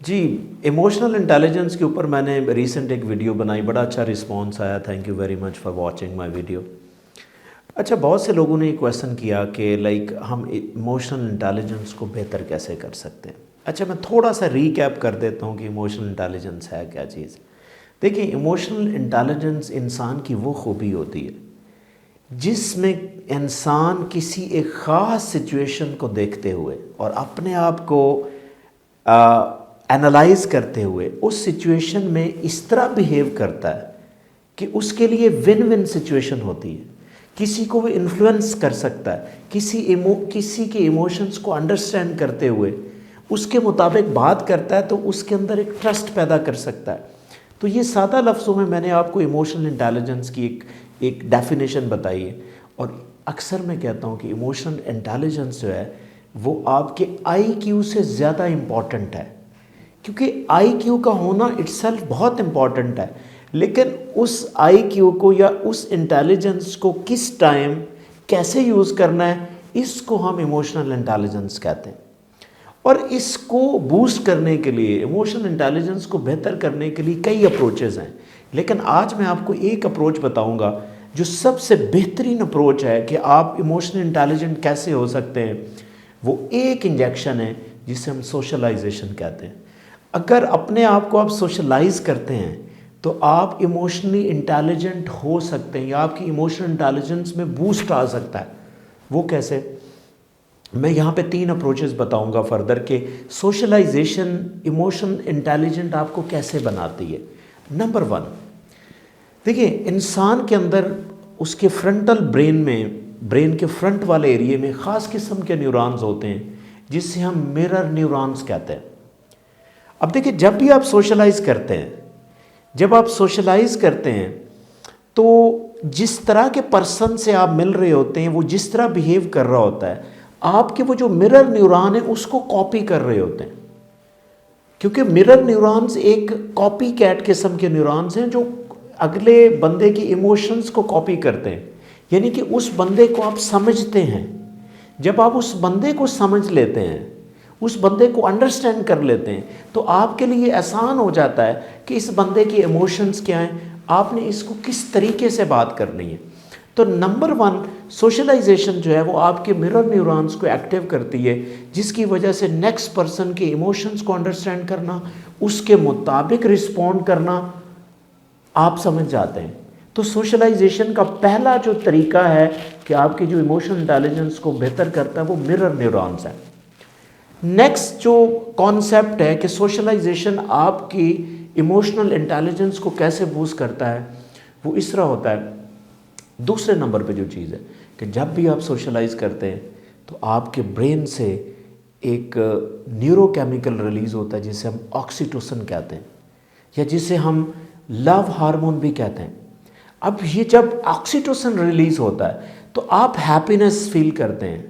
जी, emotional intelligence के ऊपर मैंने रिसेंट एक वीडियो बनाई, बड़ा अच्छा रिस्पॉन्स आया। Thank you very much for watching my video. अच्छा, बहुत से लोगों ने ये क्वेश्चन किया कि लाइक हम इमोशनल इंटेलिजेंस को बेहतर कैसे कर सकते हैं। अच्छा, मैं थोड़ा सा रीकैप कर देता हूँ कि इमोशनल इंटेलिजेंस है क्या चीज़। देखिए, इमोशनल इंटेलिजेंस इंसान की वो खूबी होती है जिसमें इंसान किसी एक ख़ास सिचुएशन को देखते हुए और अपने आप को एनालाइज करते हुए उस सिचुएशन में इस तरह बिहेव करता है कि उसके लिए विन विन सिचुएशन होती है। किसी को वो इन्फ्लुएंस कर सकता है, किसी के इमोशंस को अंडरस्टैंड करते हुए उसके मुताबिक बात करता है, तो उसके अंदर एक ट्रस्ट पैदा कर सकता है। तो ये सादा लफ्ज़ों में मैंने आपको इमोशनल इंटेलिजेंस की एक डेफिनेशन बताई है। और अक्सर मैं कहता हूँ कि इमोशनल इंटेलिजेंस जो है वो आपके आईक्यू से ज़्यादा इम्पॉर्टेंट है, क्योंकि आईक्यू का होना इट्सेल्फ बहुत इम्पॉर्टेंट है, लेकिन उस आईक्यू को या उस इंटेलिजेंस को किस टाइम कैसे यूज़ करना है, इसको हम इमोशनल इंटेलिजेंस कहते हैं। और इसको बूस्ट करने के लिए, इमोशनल इंटेलिजेंस को बेहतर करने के लिए कई अप्रोचेज़ हैं, लेकिन आज मैं आपको एक अप्रोच बताऊंगा जो सबसे बेहतरीन अप्रोच है कि आप इमोशनल इंटेलिजेंट कैसे हो सकते हैं। वो एक इंजेक्शन है जिसे हम सोशलाइजेशन कहते हैं। अगर अपने आप को आप सोशलाइज करते हैं तो आप इमोशनली इंटेलिजेंट हो सकते हैं या आपकी इमोशनल इंटेलिजेंस में बूस्ट आ सकता है। वो कैसे, मैं यहाँ पे 3 अप्रोचेस बताऊंगा फर्दर के सोशलाइजेशन इमोशनल इंटेलिजेंट आपको कैसे बनाती है। नंबर 1, देखिए, इंसान के अंदर उसके फ्रंटल ब्रेन के फ्रंट वाले एरिए में ख़ास किस्म के न्यूरॉन्स होते हैं जिससे हम मिरर न्यूरॉन्स कहते हैं। अब देखिए, जब भी आप सोशलाइज करते हैं तो जिस तरह के पर्सन से आप मिल रहे होते हैं, वो जिस तरह बिहेव कर रहा होता है, आपके वो जो मिरर न्यूरॉन है उसको कॉपी कर रहे होते हैं। क्योंकि मिरर न्यूरॉन्स एक कॉपी कैट किस्म के न्यूरॉन्स हैं जो अगले बंदे की इमोशंस को कॉपी करते हैं, यानी कि उस बंदे को आप समझते हैं। जब आप उस बंदे को समझ लेते हैं, उस बंदे को अंडरस्टैंड कर लेते हैं, तो आपके लिए आसान हो जाता है कि इस बंदे की इमोशंस क्या हैं, आपने इसको किस तरीके से बात करनी है। तो नंबर 1, सोशलाइजेशन जो है वो आपके मिरर न्यूरॉन्स को एक्टिव करती है, जिसकी वजह से नेक्स्ट पर्सन के इमोशंस को अंडरस्टैंड करना, उसके मुताबिक रिस्पॉन्ड करना आप समझ जाते हैं। तो सोशलाइजेशन का पहला जो तरीका है कि आपकी जो इमोशनल इंटेलिजेंस को बेहतर करता है वो मिरर न्यूरॉन्स है। नेक्स्ट जो कॉन्सेप्ट है कि सोशलाइजेशन आपकी इमोशनल इंटेलिजेंस को कैसे बूस्ट करता है, वो इस तरह होता है। दूसरे नंबर पे जो चीज़ है कि जब भी आप सोशलाइज करते हैं तो आपके ब्रेन से एक न्यूरोकेमिकल रिलीज होता है जिसे हम ऑक्सीटोसिन कहते हैं, या जिसे हम लव हार्मोन भी कहते हैं। अब ये जब ऑक्सीटोसिन रिलीज होता है तो आप हैप्पीनेस फील करते हैं,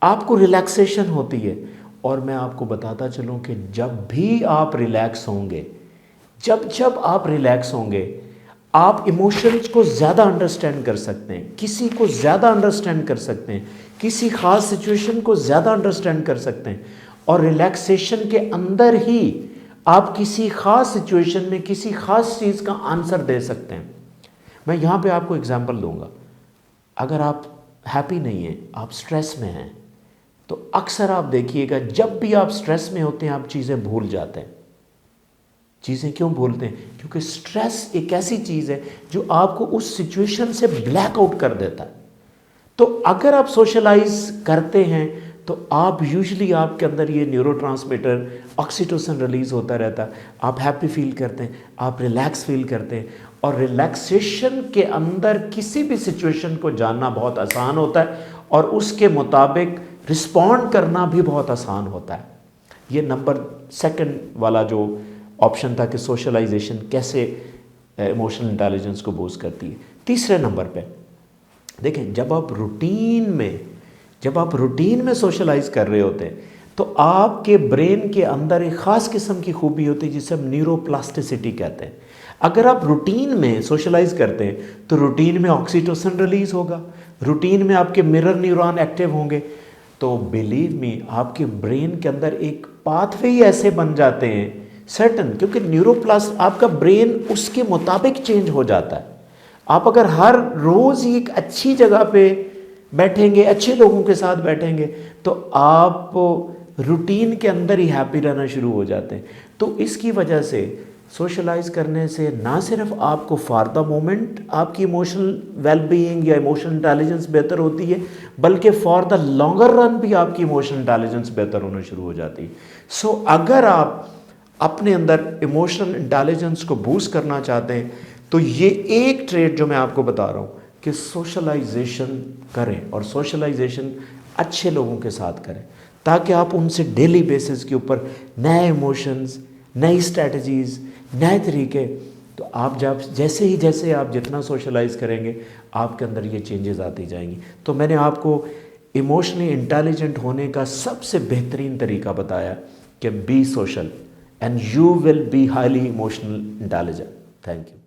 आपको रिलैक्सेशन होती है। और मैं आपको बताता चलूँ कि जब भी आप रिलैक्स होंगे, जब आप रिलैक्स होंगे, आप इमोशंस को ज़्यादा अंडरस्टैंड कर सकते हैं, किसी को ज़्यादा अंडरस्टैंड कर सकते हैं, किसी ख़ास सिचुएशन को ज़्यादा अंडरस्टैंड कर सकते हैं, और रिलैक्सेशन के अंदर ही आप किसी ख़ास सिचुएशन में किसी ख़ास चीज़ का आंसर दे सकते हैं। मैं यहाँ पे आपको एग्जांपल दूंगा। अगर आप हैप्पी नहीं हैं, आप स्ट्रेस में हैं, तो अक्सर आप देखिएगा जब भी आप स्ट्रेस में होते हैं आप चीज़ें भूल जाते हैं। चीज़ें क्यों भूलते हैं? क्योंकि स्ट्रेस एक ऐसी चीज़ है जो आपको उस सिचुएशन से ब्लैकआउट कर देता है। तो अगर आप सोशलाइज करते हैं तो आप यूजुअली आपके अंदर ये न्यूरोट्रांसमीटर ऑक्सीटोसिन रिलीज होता रहता है, आप हैप्पी फील करते हैं, आप रिलैक्स फील करते हैं, और रिलैक्सेशन के अंदर किसी भी सिचुएशन को जानना बहुत आसान होता है और उसके मुताबिक रिस्पॉन्ड करना भी बहुत आसान होता है। ये नंबर 2 वाला जो ऑप्शन था कि सोशलाइजेशन कैसे इमोशनल इंटेलिजेंस को बूस्ट करती है। तीसरे नंबर पे देखें, जब आप रूटीन में सोशलाइज कर रहे होते हैं तो आपके ब्रेन के अंदर एक ख़ास किस्म की खूबी होती है जिसे हम न्यूरोप्लास्टिसिटी कहते हैं। अगर आप रूटीन में सोशलाइज करते हैं तो रूटीन में ऑक्सीटोसिन रिलीज होगा, रूटीन में आपके मिरर न्यूरॉन एक्टिव होंगे, तो बिलीव मी आपके ब्रेन के अंदर एक पाथवे ऐसे बन जाते हैं सर्टन, क्योंकि न्यूरोप्लास्ट आपका ब्रेन उसके मुताबिक चेंज हो जाता है। आप अगर हर रोज़ ही एक अच्छी जगह पे बैठेंगे, अच्छे लोगों के साथ बैठेंगे, तो आप रूटीन के अंदर ही हैप्पी रहना शुरू हो जाते हैं। तो इसकी वजह से सोशलाइज करने से ना सिर्फ आपको फॉर द मोमेंट आपकी इमोशनल वेलबीइंग या इमोशनल इंटेलिजेंस बेहतर होती है, बल्कि फॉर द लॉन्गर रन भी आपकी इमोशनल इंटेलिजेंस बेहतर होना शुरू हो जाती है। सो अगर आप अपने अंदर इमोशनल इंटेलिजेंस को बूस्ट करना चाहते हैं, तो ये एक ट्रेड जो मैं आपको बता रहा हूँ कि सोशलाइजेशन करें, और सोशलाइजेशन अच्छे लोगों के साथ करें, ताकि आप उनसे डेली बेसिस के ऊपर नए इमोशंस, नई स्ट्रैटेजीज़, नए तरीके, तो आप जैसे आप जितना सोशलाइज करेंगे आपके अंदर ये चेंजेस आती जाएंगी। तो मैंने आपको इमोशनली इंटेलिजेंट होने का सबसे बेहतरीन तरीका बताया कि be social and you will be highly emotional intelligent. Thank you.